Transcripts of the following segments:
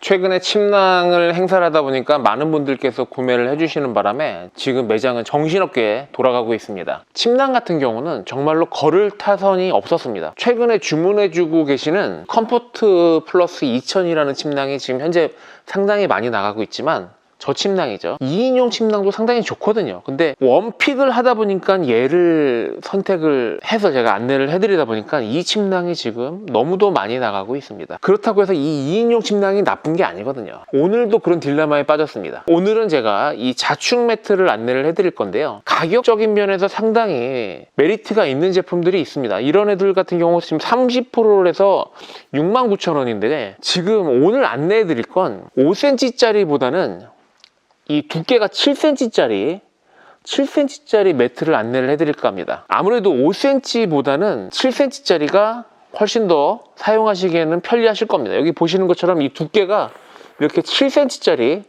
최근에 침낭을 행사를 하다 보니까 많은 분들께서 구매를 해주시는 바람에 지금 매장은 정신없게 돌아가고 있습니다. 침낭 같은 경우는 정말로 걸을 타선이 없었습니다. 최근에 주문해주고 계시는 컴포트 플러스 2000이라는 침낭이 지금 현재 상당히 많이 나가고 있지만 저 침낭이죠. 2인용 침낭도 상당히 좋거든요. 근데 원픽을 하다 보니까 얘를 선택을 해서 제가 안내를 해드리다 보니까 이 침낭이 지금 너무도 많이 나가고 있습니다. 그렇다고 해서 이 2인용 침낭이 나쁜 게 아니거든요. 오늘도 그런 딜레마에 빠졌습니다. 오늘은 제가 이 자축 매트를 안내를 해드릴 건데요. 가격적인 면에서 상당히 메리트가 있는 제품들이 있습니다. 이런 애들 같은 경우 지금 30%를 해서 69,000원인데 지금 오늘 안내해드릴 건 5cm짜리보다는 이 두께가 7cm짜리 매트를 안내를 해드릴까 합니다. 아무래도 5cm보다는 7cm짜리가 훨씬 더 사용하시기에는 편리하실 겁니다. 여기 보시는 것처럼 이 두께가 이렇게 7cm짜리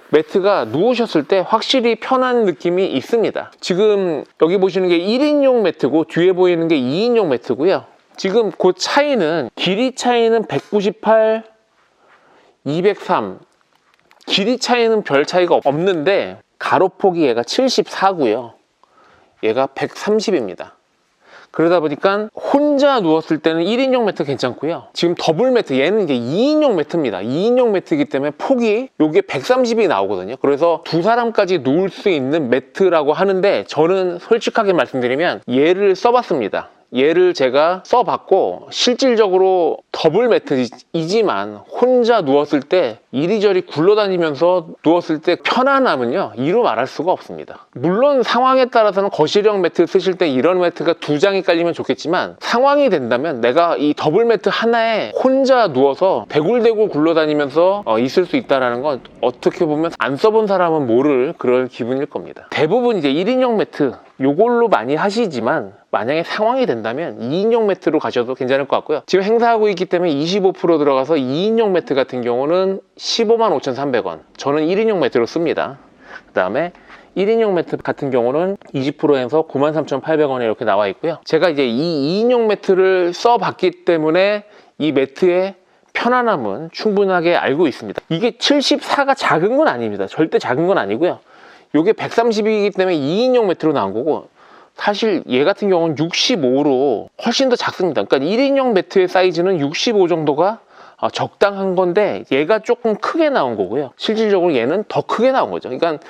매트가 누우셨을 때 확실히 편한 느낌이 있습니다. 지금 여기 보시는 게 1인용 매트고 뒤에 보이는 게 2인용 매트고요. 지금 그 차이는 길이 차이는 198, 203 길이 차이는 별 차이가 없는데 가로폭이 얘가 74고요. 얘가 130입니다. 그러다 보니까 혼자 누웠을 때는 1인용 매트 괜찮고요. 지금 더블 매트 얘는 이제 2인용 매트입니다. 2인용 매트이기 때문에 폭이 요게 130이 나오거든요. 그래서 두 사람까지 누울 수 있는 매트라고 하는데 저는 솔직하게 말씀드리면 얘를 써봤습니다. 얘를 제가 써봤고 실질적으로 더블 매트이지만 혼자 누웠을 때 이리저리 굴러다니면서 누웠을 때 편안함은요 이루 말할 수가 없습니다. 물론 상황에 따라서는 거실형 매트 쓰실 때 이런 매트가 두 장이 깔리면 좋겠지만 상황이 된다면 내가 이 더블 매트 하나에 혼자 누워서 대굴대굴 굴러다니면서 있을 수 있다는 건 어떻게 보면 안 써본 사람은 모를 그럴 기분일 겁니다. 대부분 이제 1인용 매트 요걸로 많이 하시지만 만약에 상황이 된다면 2인용 매트로 가셔도 괜찮을 것 같고요. 지금 행사하고 있기 때문에 25% 들어가서 2인용 매트 같은 경우는 155,300원. 저는 1인용 매트로 씁니다. 그 다음에 1인용 매트 같은 경우는 20%에서 93,800원에 이렇게 나와 있고요. 제가 이제 이 2인용 매트를 써봤기 때문에 이 매트의 편안함은 충분하게 알고 있습니다. 이게 74가 작은 건 아닙니다. 절대 작은 건 아니고요. 이게 130이기 때문에 2인용 매트로 나온 거고 사실 얘 같은 경우는 65로 훨씬 더 작습니다. 그러니까 1인용 매트의 사이즈는 65 정도가 적당한 건데 얘가 조금 크게 나온 거고요. 실질적으로 얘는 더 크게 나온 거죠. 그러니까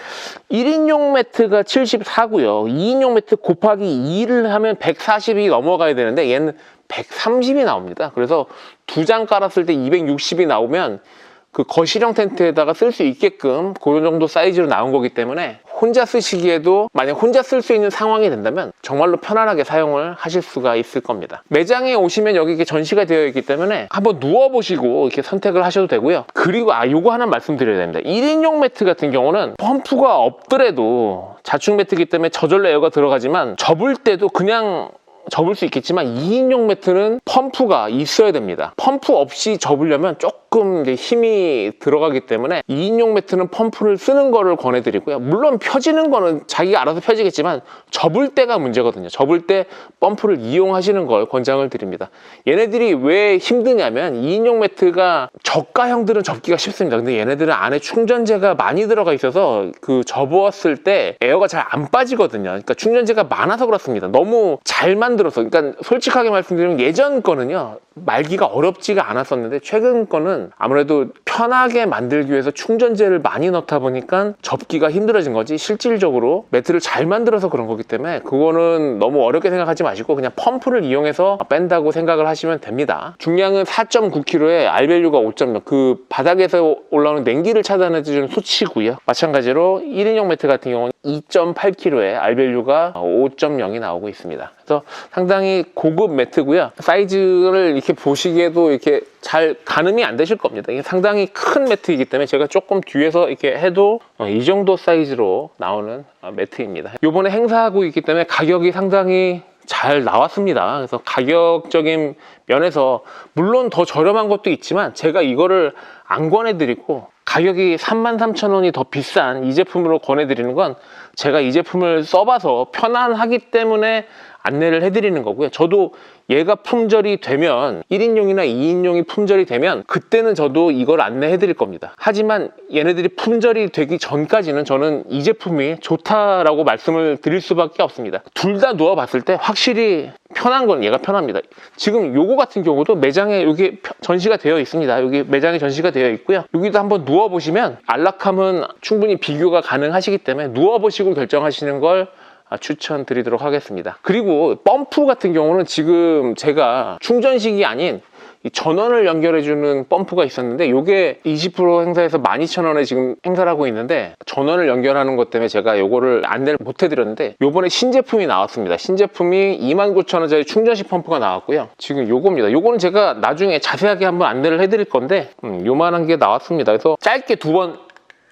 1인용 매트가 74고요. 2인용 매트 곱하기 2를 하면 140이 넘어가야 되는데 얘는 130이 나옵니다. 그래서 두 장 깔았을 때 260이 나오면 그 거실형 텐트에다가 쓸 수 있게끔 그런 정도 사이즈로 나온 거기 때문에 혼자 쓰시기에도 만약 혼자 쓸 수 있는 상황이 된다면 정말로 편안하게 사용을 하실 수가 있을 겁니다. 매장에 오시면 여기 이렇게 전시가 되어 있기 때문에 한번 누워보시고 이렇게 선택을 하셔도 되고요. 그리고 요거 하나 말씀드려야 됩니다. 1인용 매트 같은 경우는 펌프가 없더라도 자축 매트이기 때문에 저절로 에어가 들어가지만 접을 때도 그냥 접을 수 있겠지만 2인용 매트는 펌프가 있어야 됩니다. 펌프 없이 접으려면 조금 이제 힘이 들어가기 때문에 2인용 매트는 펌프를 쓰는 거를 권해드리고요. 물론 펴지는 거는 자기가 알아서 펴지겠지만 접을 때가 문제거든요. 접을 때 펌프를 이용하시는 걸 권장을 드립니다. 얘네들이 왜 힘드냐면 2인용 매트가 저가형들은 접기가 쉽습니다. 근데 얘네들은 안에 충전재가 많이 들어가 있어서 그 접었을 때 에어가 잘 안 빠지거든요. 그러니까 충전재가 많아서 그렇습니다. 너무 잘 만들어서, 그러니까 솔직하게 말씀드리면 예전 거는요 말기가 어렵지가 않았었는데 최근 거는 아무래도 편하게 만들기 위해서 충전재를 많이 넣다 보니까 접기가 힘들어진 거지 실질적으로 매트를 잘 만들어서 그런 거기 때문에 그거는 너무 어렵게 생각하지 마시고 그냥 펌프를 이용해서 뺀다고 생각을 하시면 됩니다. 중량은 4.9kg에 R밸류가 5.0, 그 바닥에서 올라오는 냉기를 차단해주는 수치고요. 마찬가지로 1인용 매트 같은 경우는 2.8kg에 R밸류가 5.0이 나오고 있습니다. 그래서 상당히 고급 매트고요. 사이즈를 이렇게 보시기에도 이렇게 잘 가늠이 안 되실 겁니다. 이게 상당히 큰 매트이기 때문에 제가 조금 뒤에서 이렇게 해도 이 정도 사이즈로 나오는 매트입니다. 이번에 행사하고 있기 때문에 가격이 상당히 잘 나왔습니다. 그래서 가격적인 면에서 물론 더 저렴한 것도 있지만 제가 이거를 안 권해드리고 가격이 33,000원이 더 비싼 이 제품으로 권해드리는 건 제가 이 제품을 써봐서 편안하기 때문에 안내를 해드리는 거고요. 저도 얘가 품절이 되면 1인용이나 2인용이 품절이 되면 그때는 저도 이걸 안내해 드릴 겁니다. 하지만 얘네들이 품절이 되기 전까지는 저는 이 제품이 좋다라고 말씀을 드릴 수밖에 없습니다. 둘 다 누워봤을 때 확실히 편한 건 얘가 편합니다. 지금 요거 같은 경우도 매장에 여기 전시가 되어 있습니다. 여기 매장에 전시가 되어 있고요. 여기도 한번 누워보시면 안락함은 충분히 비교가 가능하시기 때문에 누워보시고 결정하시는 걸 추천드리도록 하겠습니다. 그리고 펌프 같은 경우는 지금 제가 충전식이 아닌 이 전원을 연결해주는 펌프가 있었는데 이게 20% 행사에서 12,000원에 지금 행사를 하고 있는데 전원을 연결하는 것 때문에 제가 요거를 안내를 못 해드렸는데 요번에 신제품이 나왔습니다. 신제품이 29,000원짜리 충전식 펌프가 나왔고요. 지금 요겁니다. 요거는 제가 나중에 자세하게 한번 안내를 해드릴 건데 요만한 게 나왔습니다. 그래서 짧게 2번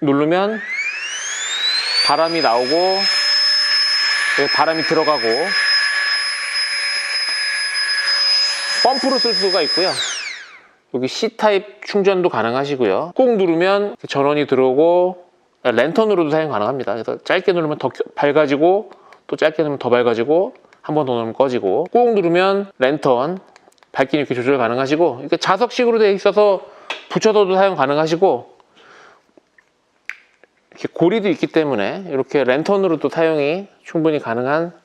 누르면 바람이 나오고 바람이 들어가고 펌프로 쓸 수가 있고요. 여기 C타입 충전도 가능하시고요. 꾹 누르면 전원이 들어오고 랜턴으로도 사용 가능합니다. 그래서 짧게 누르면 더 밝아지고 또 짧게 누르면 더 밝아지고 한 번 더 누르면 꺼지고 꾹 누르면 랜턴 밝기 이렇게 조절 가능하시고 이렇게 자석식으로 되어 있어서 붙여서도 사용 가능하시고 이렇게 고리도 있기 때문에 이렇게 랜턴으로도 사용이 충분히 가능한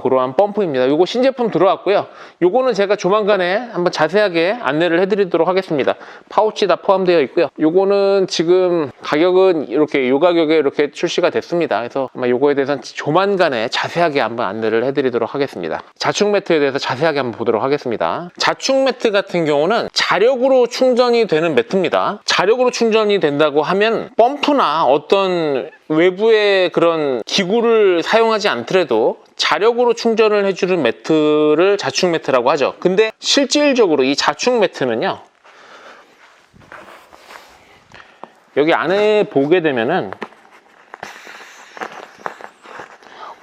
그러한 펌프입니다. 요거 신제품 들어왔고요. 요거는 제가 조만간에 한번 자세하게 안내를 해드리도록 하겠습니다. 파우치 다 포함되어 있고요. 요거는 지금 가격은 이렇게 요 가격에 이렇게 출시가 됐습니다. 그래서 아마 요거에 대해서는 조만간에 자세하게 한번 안내를 해드리도록 하겠습니다. 자충 매트에 대해서 자세하게 한번 보도록 하겠습니다. 자충 매트 같은 경우는 자력으로 충전이 되는 매트입니다. 자력으로 충전이 된다고 하면 펌프나 어떤 외부의 그런 기구를 사용하지 않더라도 자력으로 충전을 해주는 매트를 자충 매트라고 하죠. 근데 실질적으로 이 자충 매트는요, 여기 안에 보게 되면은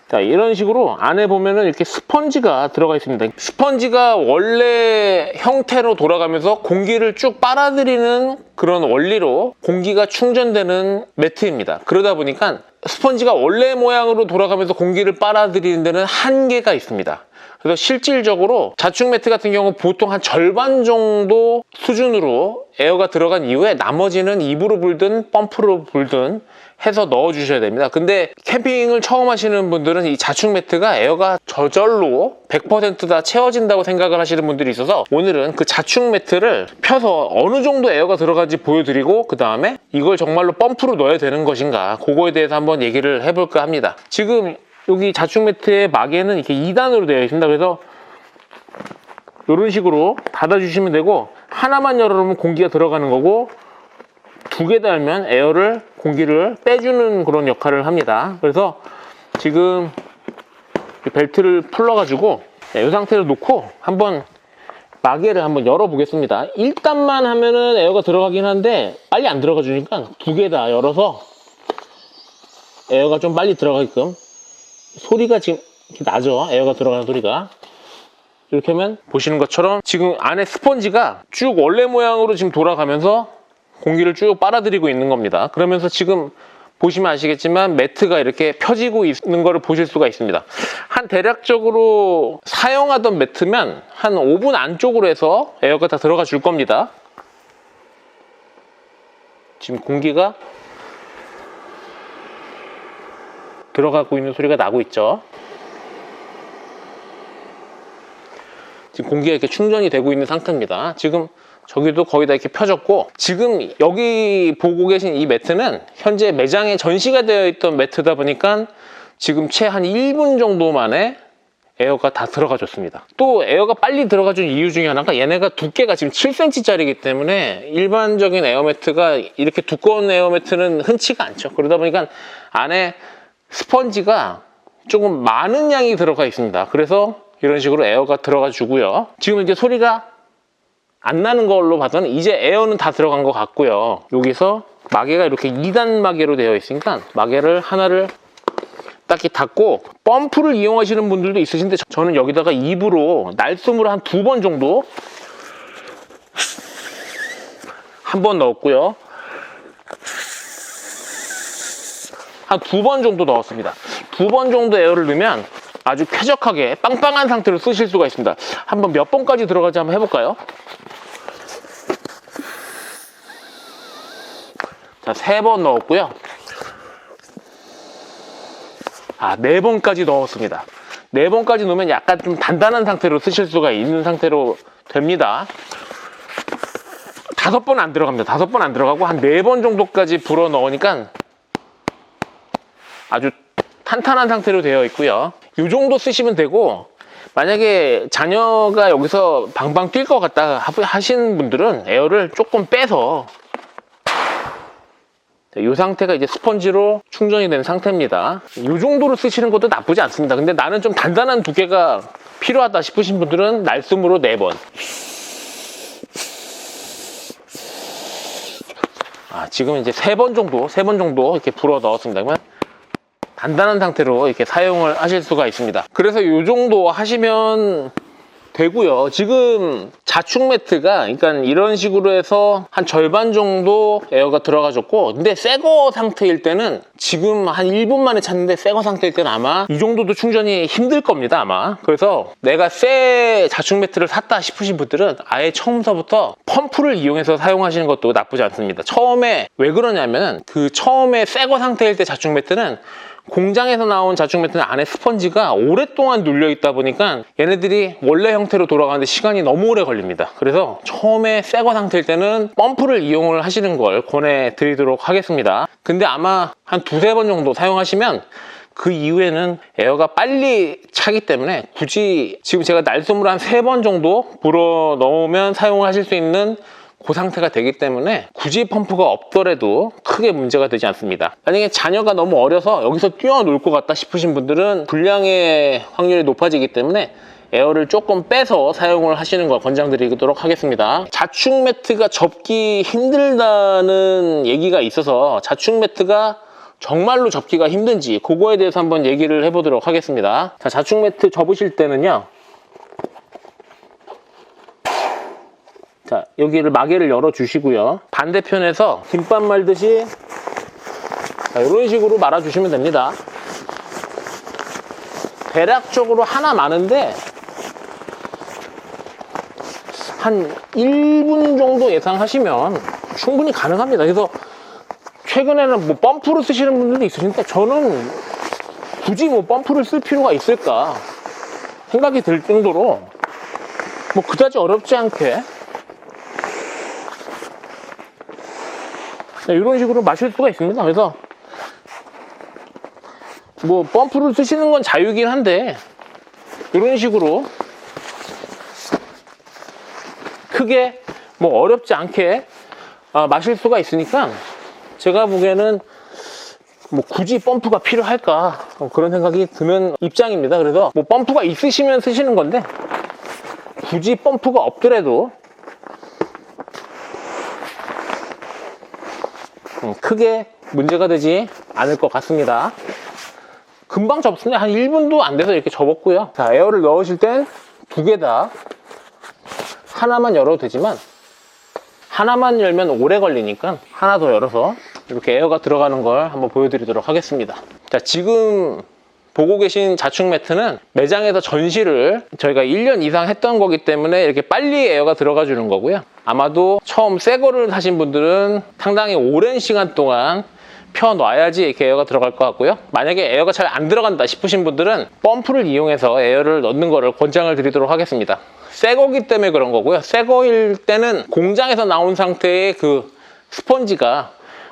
자, 이런 식으로 안에 보면은 이렇게 스펀지가 들어가 있습니다. 스펀지가 원래 형태로 돌아가면서 공기를 쭉 빨아들이는 그런 원리로 공기가 충전되는 매트입니다. 그러다 보니까 스펀지가 원래 모양으로 돌아가면서 공기를 빨아들이는 데는 한계가 있습니다. 그래서 실질적으로 자충 매트 같은 경우 보통 한 절반 정도 수준으로 에어가 들어간 이후에 나머지는 입으로 불든 펌프로 불든 해서 넣어 주셔야 됩니다. 근데 캠핑을 처음 하시는 분들은 이 자충 매트가 에어가 저절로 100% 다 채워진다고 생각을 하시는 분들이 있어서 오늘은 그 자충 매트를 펴서 어느 정도 에어가 들어가는지 보여드리고 그 다음에 이걸 정말로 펌프로 넣어야 되는 것인가 그거에 대해서 한번 얘기를 해볼까 합니다. 지금 여기 자충 매트의 마개는 이렇게 2단으로 되어 있습니다. 그래서 이런 식으로 닫아주시면 되고 하나만 열어놓으면 공기가 들어가는 거고 2개 달면 에어를 공기를 빼주는 그런 역할을 합니다. 그래서 지금 벨트를 풀러가지고 이 상태로 놓고 한번 마개를 한번 열어보겠습니다. 1단만 하면은 에어가 들어가긴 한데 빨리 안 들어가 주니까 2개 다 열어서 에어가 좀 빨리 들어가게끔 소리가 지금 이렇게 나죠. 에어가 들어가는 소리가. 이렇게 하면 보시는 것처럼 지금 안에 스펀지가 쭉 원래 모양으로 지금 돌아가면서 공기를 쭉 빨아들이고 있는 겁니다. 그러면서 지금 보시면 아시겠지만 매트가 이렇게 펴지고 있는 거를 보실 수가 있습니다. 한 대략적으로 사용하던 매트면 한 5분 안쪽으로 해서 에어가 다 들어가 줄 겁니다. 지금 공기가 들어가고 있는 소리가 나고 있죠. 지금 공기가 이렇게 충전이 되고 있는 상태입니다. 지금 저기도 거의 다 이렇게 펴졌고 지금 여기 보고 계신 이 매트는 현재 매장에 전시가 되어 있던 매트다 보니까 지금 채 한 1분 정도 만에 에어가 다 들어가 줬습니다. 또 에어가 빨리 들어가 준 이유 중에 하나가 얘네가 두께가 지금 7cm짜리이기 때문에 일반적인 에어매트가 이렇게 두꺼운 에어매트는 흔치가 않죠. 그러다 보니까 안에 스펀지가 조금 많은 양이 들어가 있습니다. 그래서 이런 식으로 에어가 들어가 주고요. 지금 이제 소리가 안 나는 걸로 봐서는 이제 에어는 다 들어간 것 같고요. 여기서 마개가 이렇게 2단 마개로 되어 있으니까 마개를 하나를 딱히 닫고 펌프를 이용하시는 분들도 있으신데 저는 여기다가 입으로 날숨으로 한 2번 정도 한 번 넣었고요. 한 2번 정도 넣었습니다. 2번 정도 에어를 넣으면 아주 쾌적하게 빵빵한 상태로 쓰실 수가 있습니다. 한번 몇 번까지 들어가지 한번 해볼까요? 자, 3번 넣었고요. 4번까지 넣었습니다. 4번까지 넣으면 약간 좀 단단한 상태로 쓰실 수가 있는 상태로 됩니다. 5번 안 들어갑니다. 5번 안 들어가고 한 4번 정도까지 불어 넣으니까 아주 탄탄한 상태로 되어 있고요. 이 정도 쓰시면 되고, 만약에 자녀가 여기서 방방 뛸 것 같다 하시는 분들은 에어를 조금 빼서, 이 상태가 이제 스펀지로 충전이 된 상태입니다. 이 정도로 쓰시는 것도 나쁘지 않습니다. 근데 나는 좀 단단한 두께가 필요하다 싶으신 분들은 날숨으로 4번. 지금 이제 3번 정도 이렇게 불어 넣었습니다. 그러면 단단한 상태로 이렇게 사용을 하실 수가 있습니다. 그래서 이 정도 하시면 되고요. 지금 자축 매트가, 그러니까 이런 식으로 해서 한 절반 정도 에어가 들어가졌고, 근데 새거 상태일 때는, 지금 한 1분 만에 찼는데 새거 상태일 때는 아마 이 정도도 충전이 힘들 겁니다, 아마. 그래서 내가 새 자축 매트를 샀다 싶으신 분들은 아예 처음서부터 펌프를 이용해서 사용하시는 것도 나쁘지 않습니다. 처음에 왜 그러냐면, 그 처음에 새거 상태일 때 자축 매트는, 공장에서 나온 자축 매트는 안에 스펀지가 오랫동안 눌려 있다 보니까 얘네들이 원래 형태로 돌아가는데 시간이 너무 오래 걸립니다. 그래서 처음에 새거 상태일 때는 펌프를 이용을 하시는 걸 권해드리도록 하겠습니다. 근데 아마 한 2-3번 정도 사용하시면 그 이후에는 에어가 빨리 차기 때문에 굳이, 지금 제가 날숨으로 한 3번 정도 불어 넣으면 사용하실 수 있는 그 상태가 되기 때문에 굳이 펌프가 없더라도 크게 문제가 되지 않습니다. 만약에 자녀가 너무 어려서 여기서 뛰어놀 것 같다 싶으신 분들은 불량의 확률이 높아지기 때문에 에어를 조금 빼서 사용을 하시는 걸 권장드리도록 하겠습니다. 자축 매트가 접기 힘들다는 얘기가 있어서 자축 매트가 정말로 접기가 힘든지 그거에 대해서 한번 얘기를 해보도록 하겠습니다. 자, 자축 매트 접으실 때는요, 자, 여기를 마개를 열어 주시고요. 반대편에서 김밥 말듯이, 자, 이런 식으로 말아 주시면 됩니다. 대략적으로 하나 많은데 한 1분 정도 예상하시면 충분히 가능합니다. 그래서 최근에는 뭐 펌프로 쓰시는 분들도 있으신데, 저는 굳이 뭐 펌프를 쓸 필요가 있을까 생각이 들 정도로 뭐 그다지 어렵지 않게 이런 식으로 마실 수가 있습니다. 그래서 뭐 펌프를 쓰시는 건 자유긴 한데, 이런 식으로 크게 뭐 어렵지 않게 마실 수가 있으니까 제가 보기에는 뭐 굳이 펌프가 필요할까 그런 생각이 드는 입장입니다. 그래서 뭐 펌프가 있으시면 쓰시는 건데, 굳이 펌프가 없더라도 크게 문제가 되지 않을 것 같습니다. 금방 접습니다. 한 1분도 안 돼서 이렇게 접었고요. 자, 에어를 넣으실 땐 2개 다, 하나만 열어도 되지만 하나만 열면 오래 걸리니까 하나 더 열어서 이렇게 에어가 들어가는 걸 한번 보여드리도록 하겠습니다. 자, 지금 보고 계신 자축 매트는 매장에서 전시를 저희가 1년 이상 했던 거기 때문에 이렇게 빨리 에어가 들어가 주는 거고요. 아마도 처음 새 거를 사신 분들은 상당히 오랜 시간 동안 펴놔야지 이렇게 에어가 들어갈 것 같고요. 만약에 에어가 잘 안 들어간다 싶으신 분들은 펌프를 이용해서 에어를 넣는 거를 권장을 드리도록 하겠습니다. 새 거기 때문에 그런 거고요. 새 거일 때는 공장에서 나온 상태의 그 스펀지가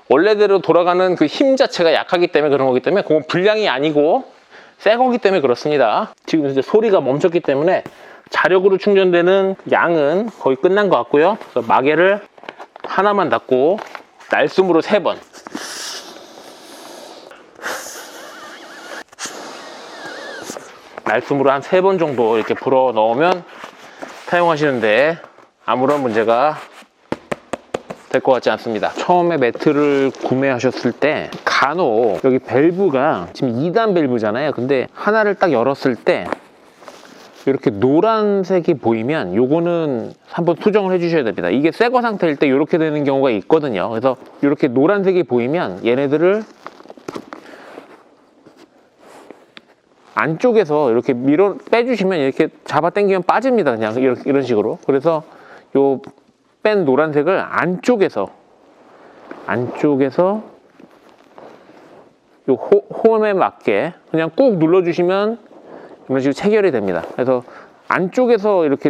원래대로 돌아가는 그 힘 자체가 약하기 때문에 그런 거기 때문에 그건 불량이 아니고 새 거기 때문에 그렇습니다. 지금 이제 소리가 멈췄기 때문에 자력으로 충전되는 양은 거의 끝난 것 같고요. 그래서 마개를 하나만 닫고 날숨으로 3번. 날숨으로 한 3번 정도 이렇게 불어 넣으면 사용하시는데 아무런 문제가 될 것 같지 않습니다. 처음에 매트를 구매하셨을 때 간혹 여기 밸브가 지금 2단 밸브잖아요. 근데 하나를 딱 열었을 때 이렇게 노란색이 보이면 요거는 한번 수정을 해주셔야 됩니다. 이게 새거 상태일 때 이렇게 되는 경우가 있거든요. 그래서 이렇게 노란색이 보이면 얘네들을 안쪽에서 이렇게 밀어 빼주시면 이렇게 잡아 당기면 빠집니다. 그냥 이런 식으로. 그래서 요 뺀 노란색을 안쪽에서 요 홈에 맞게 그냥 꾹 눌러주시면 이런 식으로 체결이 됩니다. 그래서 안쪽에서 이렇게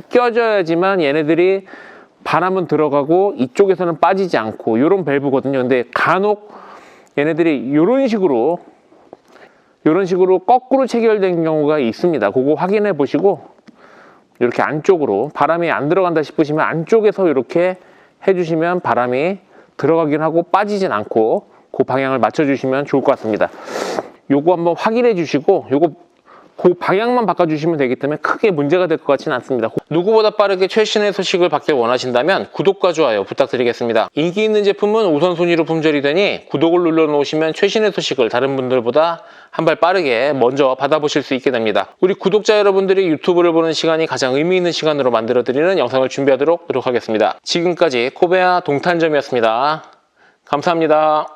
껴져야지만 얘네들이 바람은 들어가고 이쪽에서는 빠지지 않고 이런 밸브거든요. 근데 간혹 얘네들이 이런 식으로 거꾸로 체결된 경우가 있습니다. 그거 확인해 보시고 이렇게 안쪽으로 바람이 안 들어간다 싶으시면 안쪽에서 이렇게 해주시면 바람이 들어가긴 하고 빠지진 않고 그 방향을 맞춰주시면 좋을 것 같습니다. 요거 한번 확인해 주시고 그 방향만 바꿔주시면 되기 때문에 크게 문제가 될 것 같지는 않습니다. 누구보다 빠르게 최신의 소식을 받길 원하신다면 구독과 좋아요 부탁드리겠습니다. 인기 있는 제품은 우선순위로 품절이 되니 구독을 눌러놓으시면 최신의 소식을 다른 분들보다 한 발 빠르게 먼저 받아보실 수 있게 됩니다. 우리 구독자 여러분들이 유튜브를 보는 시간이 가장 의미 있는 시간으로 만들어드리는 영상을 준비하도록 노력하겠습니다. 지금까지 코베아 동탄점이었습니다. 감사합니다.